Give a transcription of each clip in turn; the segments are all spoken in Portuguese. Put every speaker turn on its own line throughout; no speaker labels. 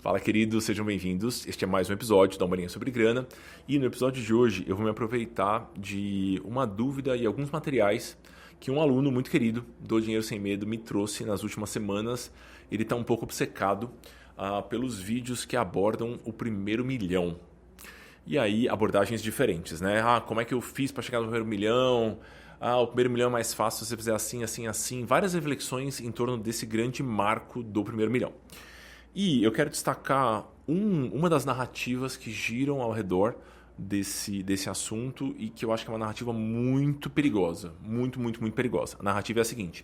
Fala, queridos, sejam bem-vindos. Este é mais um episódio da Humorinha sobre Grana. E no episódio de hoje eu vou me aproveitar de uma dúvida e alguns materiais que um aluno muito querido do Dinheiro Sem Medo me trouxe nas últimas semanas. Ele está um pouco obcecado pelos vídeos que abordam o primeiro milhão. E aí, abordagens diferentes, né? Como é que eu fiz para chegar no primeiro milhão? O primeiro milhão é mais fácil se você fizer assim, assim, assim. Várias reflexões em torno desse grande marco do primeiro milhão. E eu quero destacar uma das narrativas que giram ao redor desse assunto e que eu acho que é uma narrativa muito perigosa. Muito, muito, muito perigosa. A narrativa é a seguinte: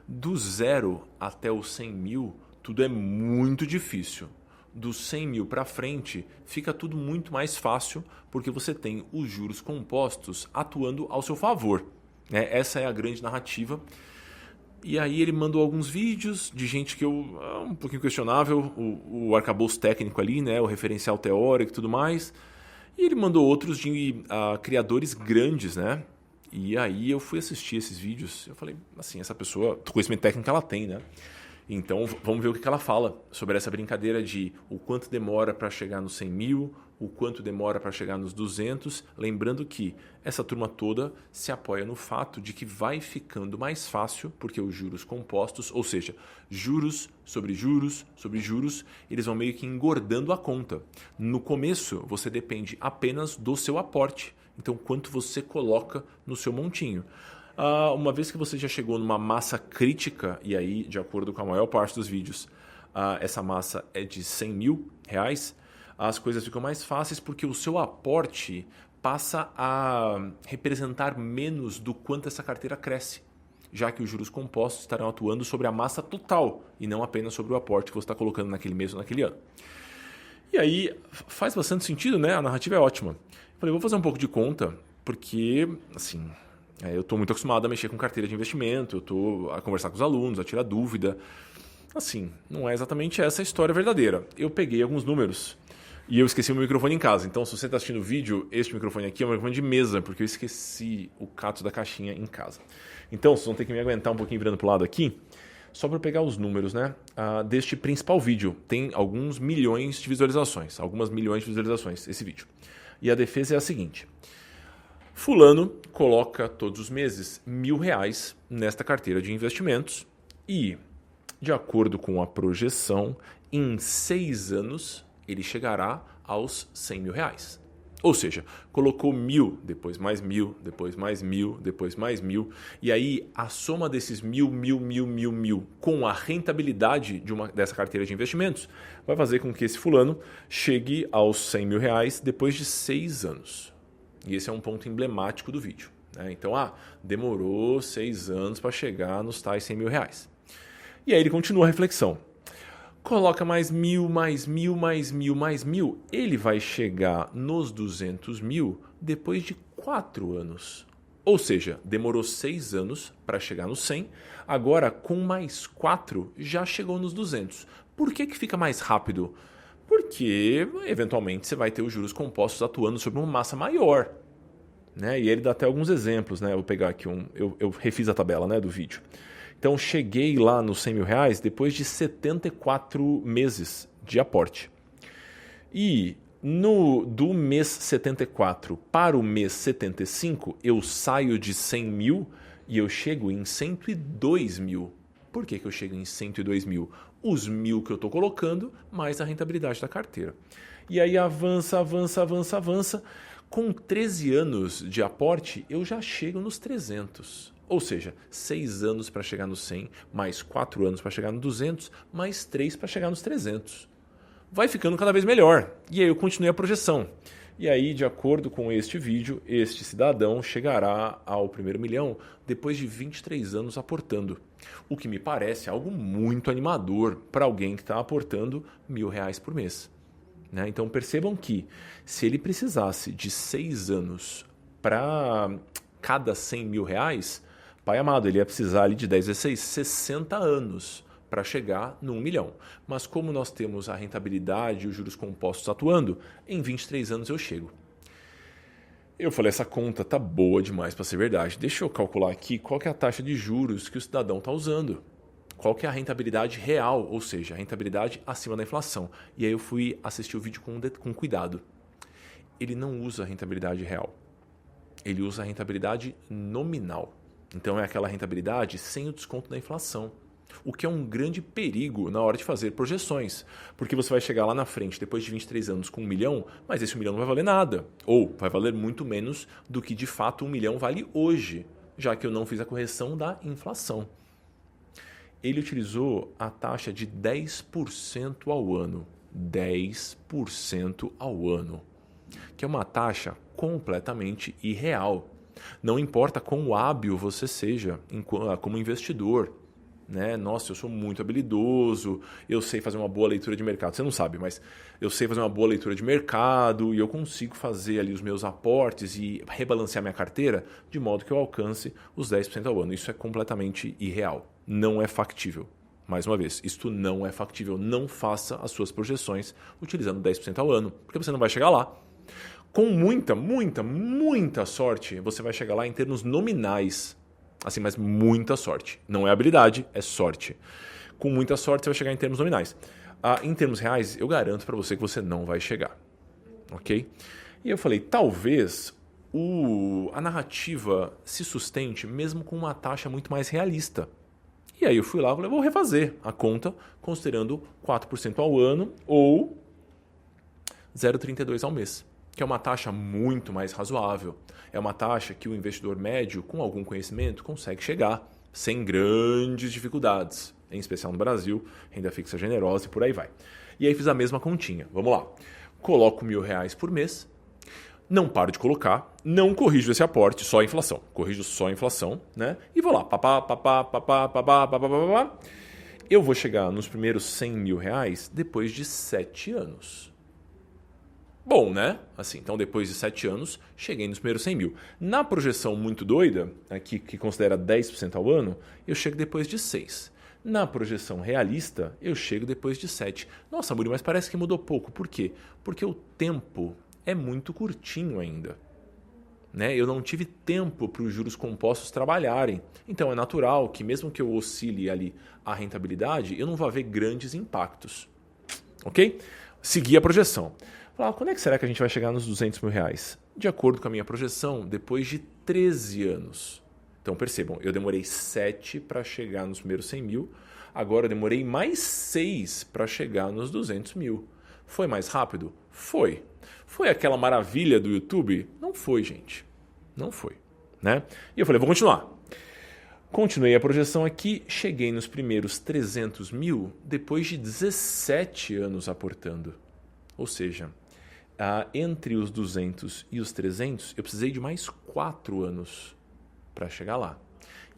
do 0 até os 100 mil, tudo é muito difícil. Dos 100 mil para frente, fica tudo muito mais fácil porque você tem os juros compostos atuando ao seu favor. Essa é a grande narrativa. E aí ele mandou alguns vídeos de gente que um pouquinho questionável, o arcabouço técnico ali, né, o referencial teórico e tudo mais. E ele mandou outros de criadores grandes, né? E aí eu fui assistir esses vídeos. Eu falei, assim, essa pessoa, o conhecimento técnico ela tem, né? Então vamos ver o que ela fala sobre essa brincadeira de o quanto demora para chegar nos 100 mil, o quanto demora para chegar nos 200. Lembrando que essa turma toda se apoia no fato de que vai ficando mais fácil, porque os juros compostos, ou seja, juros sobre juros sobre juros, eles vão meio que engordando a conta. No começo, você depende apenas do seu aporte. Então, quanto você coloca no seu montinho. Uma vez que você já chegou numa massa crítica, e aí, de acordo com a maior parte dos vídeos, essa massa é de 100 mil reais, as coisas ficam mais fáceis porque o seu aporte passa a representar menos do quanto essa carteira cresce, já que os juros compostos estarão atuando sobre a massa total e não apenas sobre o aporte que você está colocando naquele mês ou naquele ano. E aí faz bastante sentido, né? A narrativa é ótima. Falei, vou fazer um pouco de conta, porque, assim, eu estou muito acostumado a mexer com carteira de investimento, eu estou a conversar com os alunos, a tirar dúvida. Assim, não é exatamente essa a história verdadeira. Eu peguei alguns números e eu esqueci o meu microfone em casa. Então, se você está assistindo o vídeo, este microfone aqui é um microfone de mesa, porque eu esqueci o cato da caixinha em casa. Então, vocês vão ter que me aguentar um pouquinho virando para o lado aqui, só para pegar os números, né? Deste principal vídeo. Tem alguns milhões de visualizações, algumas milhões de visualizações esse vídeo. E a defesa é a seguinte: fulano coloca todos os meses R$1.000 nesta carteira de investimentos e, de acordo com a projeção, em 6 anos ele chegará aos R$100.000. Ou seja, colocou 1.000, depois mais 1.000, depois mais 1.000, depois mais 1.000. E aí a soma desses 1.000 com a rentabilidade dessa carteira de investimentos vai fazer com que esse fulano chegue aos R$100.000 depois de 6 anos. E esse é um ponto emblemático do vídeo, né? Então, demorou 6 anos para chegar nos tais R$100.000. E aí ele continua a reflexão. Coloca mais 1.000, mais 1.000, mais 1.000, mais 1.000. Ele vai chegar nos 200 mil depois de 4 anos. Ou seja, demorou 6 anos para chegar nos 100. Agora, com mais 4, já chegou nos 200. Por que fica mais rápido? Porque, eventualmente, você vai ter os juros compostos atuando sobre uma massa maior, né? E ele dá até alguns exemplos, né? Eu vou pegar aqui eu refiz a tabela, né, do vídeo. Então, cheguei lá nos R$100.000 depois de 74 meses de aporte. E do mês 74 para o mês 75, eu saio de 100 mil e eu chego em 102 mil. Por que eu chego em 102 mil? Os 1.000 que eu estou colocando, mais a rentabilidade da carteira. E aí avança. Com 13 anos de aporte, eu já chego nos 300. Ou seja, 6 anos para chegar nos 100, mais 4 anos para chegar nos 200, mais 3 para chegar nos 300. Vai ficando cada vez melhor. E aí eu continuei a projeção. E aí, de acordo com este vídeo, este cidadão chegará ao primeiro milhão depois de 23 anos aportando. O que me parece algo muito animador para alguém que está aportando R$1.000 por mês, né? Então percebam que se ele precisasse de 6 anos para cada R$100.000, pai amado, ele ia precisar ali de 10 vezes 6, 60 anos para chegar no 1 milhão. Mas como nós temos a rentabilidade e os juros compostos atuando, em 23 anos eu chego. Eu falei, essa conta tá boa demais para ser verdade. Deixa eu calcular aqui qual que é a taxa de juros que o cidadão está usando. qual que é a rentabilidade real, ou seja, a rentabilidade acima da inflação. E aí eu fui assistir o vídeo com cuidado. Ele não usa a rentabilidade real. Ele usa a rentabilidade nominal. Então é aquela rentabilidade sem o desconto da inflação. O que é um grande perigo na hora de fazer projeções. Porque você vai chegar lá na frente, depois de 23 anos, com 1 milhão, mas esse 1 milhão não vai valer nada. Ou vai valer muito menos do que de fato 1 milhão vale hoje, já que eu não fiz a correção da inflação. Ele utilizou a taxa de 10% ao ano. 10% ao ano. Que é uma taxa completamente irreal. Não importa quão hábil você seja como investidor. Né? Nossa, eu sou muito habilidoso, eu sei fazer uma boa leitura de mercado. Você não sabe, mas eu sei fazer uma boa leitura de mercado e eu consigo fazer ali os meus aportes e rebalancear minha carteira de modo que eu alcance os 10% ao ano. Isso é completamente irreal. Não é factível. Mais uma vez, isto não é factível. Não faça as suas projeções utilizando 10% ao ano, porque você não vai chegar lá. Com muita sorte, você vai chegar lá em termos nominais. Assim, mas muita sorte. Não é habilidade, é sorte. Com muita sorte, você vai chegar em termos nominais. Em termos reais, eu garanto para você que você não vai chegar. Ok? E eu falei, talvez a narrativa se sustente mesmo com uma taxa muito mais realista. E aí eu fui lá e falei, vou refazer a conta considerando 4% ao ano ou 0,32 ao mês, que é uma taxa muito mais razoável. É uma taxa que o investidor médio, com algum conhecimento, consegue chegar sem grandes dificuldades, em especial no Brasil, renda fixa generosa e por aí vai. E aí fiz a mesma continha. Vamos lá. Coloco R$1.000 por mês, não paro de colocar, não corrijo esse aporte, só a inflação. Corrijo só a inflação, né? E vou lá, Eu vou chegar nos primeiros R$100.000 depois de 7 anos. Bom, né? Assim, então depois de 7 anos, cheguei nos primeiros 100 mil. Na projeção muito doida, aqui, que considera 10% ao ano, eu chego depois de 6. Na projeção realista, eu chego depois de 7. Nossa, Muri, mas parece que mudou pouco. Por quê? Porque o tempo é muito curtinho ainda. Né? Eu não tive tempo para os juros compostos trabalharem. Então é natural que mesmo que eu oscile ali a rentabilidade, eu não vá ver grandes impactos. Ok? Segui a projeção. Falar, quando é que será que a gente vai chegar nos R$200.000? De acordo com a minha projeção, depois de 13 anos. Então percebam, eu demorei 7 para chegar nos primeiros 100 mil, agora eu demorei mais 6 para chegar nos 200 mil. Foi mais rápido? Foi. Foi aquela maravilha do YouTube? Não foi, gente. Não foi. Né? E eu falei, vou continuar. Continuei a projeção aqui, cheguei nos primeiros 300 mil depois de 17 anos aportando. Ou seja, entre os 200 e os 300, eu precisei de mais 4 anos para chegar lá.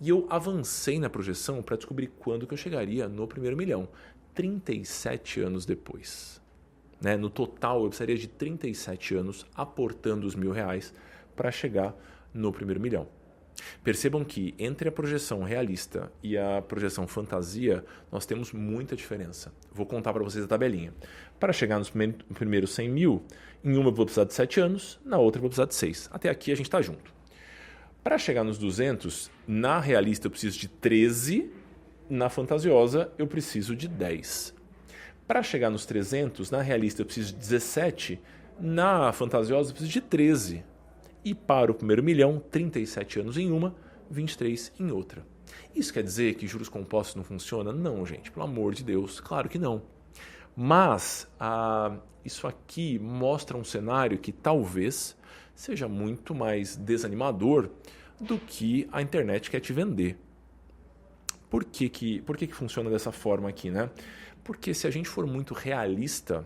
E eu avancei na projeção para descobrir quando que eu chegaria no primeiro milhão. 37 anos depois. Né? No total, eu precisaria de 37 anos aportando os R$1.000 para chegar no primeiro milhão. Percebam que entre a projeção realista e a projeção fantasia, nós temos muita diferença. Vou contar para vocês a tabelinha. Para chegar nos primeiros 100 mil, em uma eu vou precisar de 7 anos, na outra eu vou precisar de 6. Até aqui a gente está junto. Para chegar nos 200, na realista eu preciso de 13, na fantasiosa eu preciso de 10. Para chegar nos 300, na realista eu preciso de 17, na fantasiosa eu preciso de 13. E para o primeiro milhão, 37 anos em uma, 23 em outra. Isso quer dizer que juros compostos não funcionam? Não, gente, pelo amor de Deus, claro que não. Mas isso aqui mostra um cenário que talvez seja muito mais desanimador do que a internet quer te vender. Por que funciona dessa forma aqui, né? Porque se a gente for muito realista,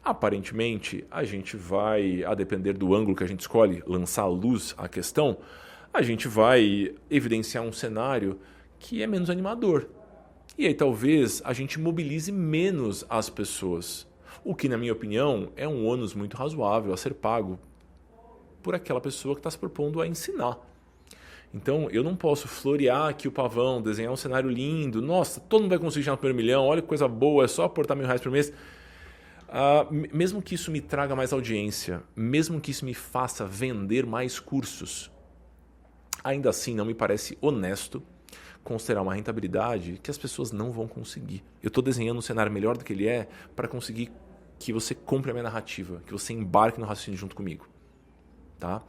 aparentemente a gente vai, a depender do ângulo que a gente escolhe, lançar à luz a questão, a gente vai evidenciar um cenário que é menos animador. E aí talvez a gente mobilize menos as pessoas. O que, na minha opinião, é um ônus muito razoável a ser pago por aquela pessoa que está se propondo a ensinar. Então, eu não posso florear aqui o pavão, desenhar um cenário lindo. Nossa, todo mundo vai conseguir chegar no primeiro milhão, olha que coisa boa, é só aportar R$1.000 por mês. Mesmo que isso me traga mais audiência, mesmo que isso me faça vender mais cursos, ainda assim não me parece honesto considerar uma rentabilidade que as pessoas não vão conseguir. Eu estou desenhando um cenário melhor do que ele é para conseguir que você compre a minha narrativa, que você embarque no raciocínio junto comigo. Tá?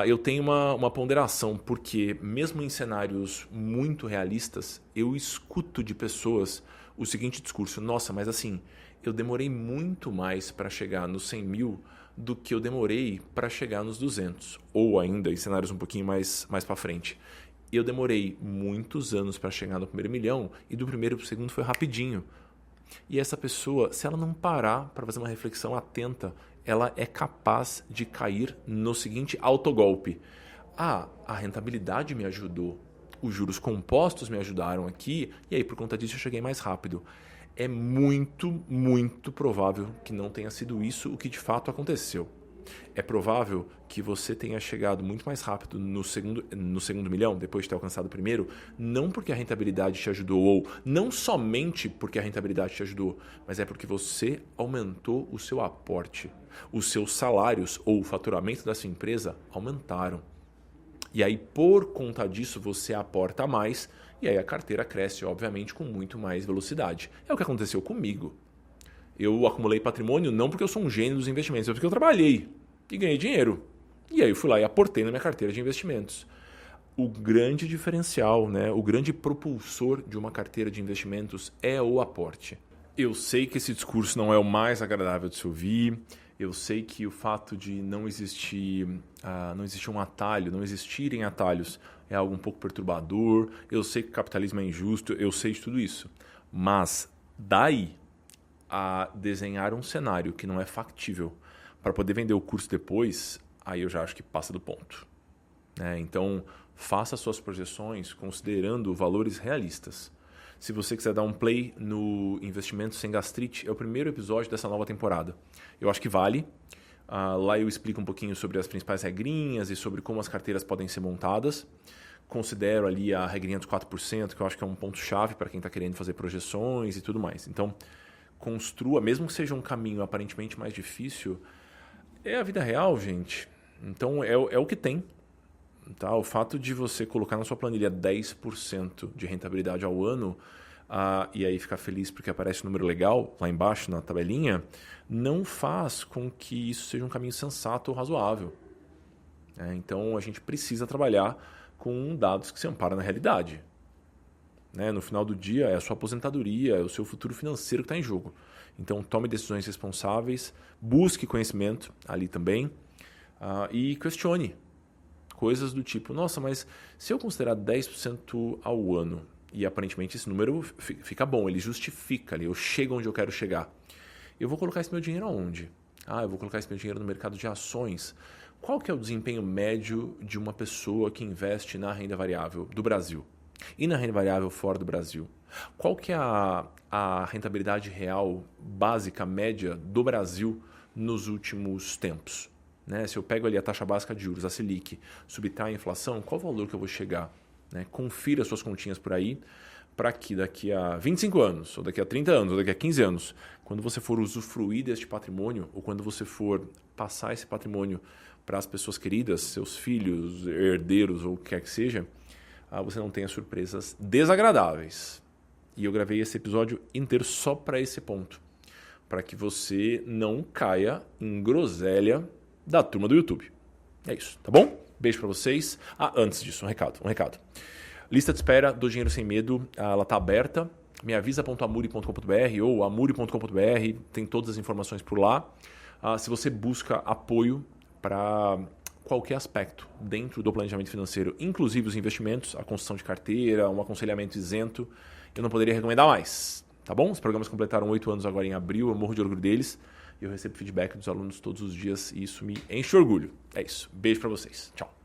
Eu tenho uma ponderação, porque mesmo em cenários muito realistas, eu escuto de pessoas o seguinte discurso: nossa, mas assim, eu demorei muito mais para chegar nos 100 mil do que eu demorei para chegar nos 200. Ou ainda, em cenários um pouquinho mais para frente, eu demorei muitos anos para chegar no primeiro milhão e do primeiro para o segundo foi rapidinho. E essa pessoa, se ela não parar para fazer uma reflexão atenta, ela é capaz de cair no seguinte autogolpe: a rentabilidade me ajudou, os juros compostos me ajudaram aqui, e aí por conta disso eu cheguei mais rápido. É muito, muito provável que não tenha sido isso o que de fato aconteceu. É provável que você tenha chegado muito mais rápido no segundo milhão, depois de ter alcançado o primeiro, não porque a rentabilidade te ajudou, ou não somente porque a rentabilidade te ajudou, mas é porque você aumentou o seu aporte. Os seus salários ou o faturamento da sua empresa aumentaram. E aí, por conta disso, você aporta mais e aí a carteira cresce, obviamente, com muito mais velocidade. É o que aconteceu comigo. Eu acumulei patrimônio não porque eu sou um gênio dos investimentos, é porque eu trabalhei e ganhei dinheiro. E aí eu fui lá e aportei na minha carteira de investimentos. O grande diferencial, né, o grande propulsor de uma carteira de investimentos é o aporte. Eu sei que esse discurso não é o mais agradável de se ouvir. Eu sei que o fato de não existir um atalho, não existirem atalhos, é algo um pouco perturbador. Eu sei que o capitalismo é injusto, eu sei de tudo isso. Mas daí a desenhar um cenário que não é factível para poder vender o curso depois, aí eu já acho que passa do ponto. Então, faça suas projeções considerando valores realistas. Se você quiser dar um play no Investimento Sem Gastrite, é o primeiro episódio dessa nova temporada. Eu acho que vale. Lá eu explico um pouquinho sobre as principais regrinhas e sobre como as carteiras podem ser montadas. Considero ali a regrinha dos 4%, que eu acho que é um ponto-chave para quem está querendo fazer projeções e tudo mais. Então, construa, mesmo que seja um caminho aparentemente mais difícil, é a vida real, gente. Então, é o que tem. Tá? O fato de você colocar na sua planilha 10% de rentabilidade ao ano e aí ficar feliz porque aparece um número legal lá embaixo na tabelinha, não faz com que isso seja um caminho sensato ou razoável. Então, a gente precisa trabalhar com dados que se amparam na realidade. No final do dia, é a sua aposentadoria, é o seu futuro financeiro que está em jogo. Então, tome decisões responsáveis, busque conhecimento ali também e questione coisas do tipo: nossa, mas se eu considerar 10% ao ano, e aparentemente esse número fica bom, ele justifica ali, eu chego onde eu quero chegar, eu vou colocar esse meu dinheiro aonde? Eu vou colocar esse meu dinheiro no mercado de ações. Qual que é o desempenho médio de uma pessoa que investe na renda variável do Brasil? E na renda variável fora do Brasil? Qual que é a rentabilidade real básica média do Brasil nos últimos tempos? Se eu pego ali a taxa básica de juros, a Selic, subtrai a inflação, qual o valor que eu vou chegar? Confira suas continhas por aí para que daqui a 25 anos, ou daqui a 30 anos, ou daqui a 15 anos, quando você for usufruir deste patrimônio, ou quando você for passar esse patrimônio para as pessoas queridas, seus filhos, herdeiros ou o que quer que seja, você não tenha surpresas desagradáveis. E eu gravei esse episódio inteiro só para esse ponto, para que você não caia em groselha da turma do YouTube. É isso, tá bom? Beijo para vocês. Antes disso, um recado. Lista de espera do Dinheiro Sem Medo, ela tá aberta. Me avisa.amuri.com.br ou amuri.com.br, tem todas as informações por lá. Se você busca apoio para qualquer aspecto dentro do planejamento financeiro, inclusive os investimentos, a construção de carteira, um aconselhamento isento, eu não poderia recomendar mais, tá bom? Os programas completaram 8 anos agora em abril, eu morro de orgulho deles. Eu recebo feedback dos alunos todos os dias e isso me enche de orgulho. É isso. Beijo para vocês. Tchau.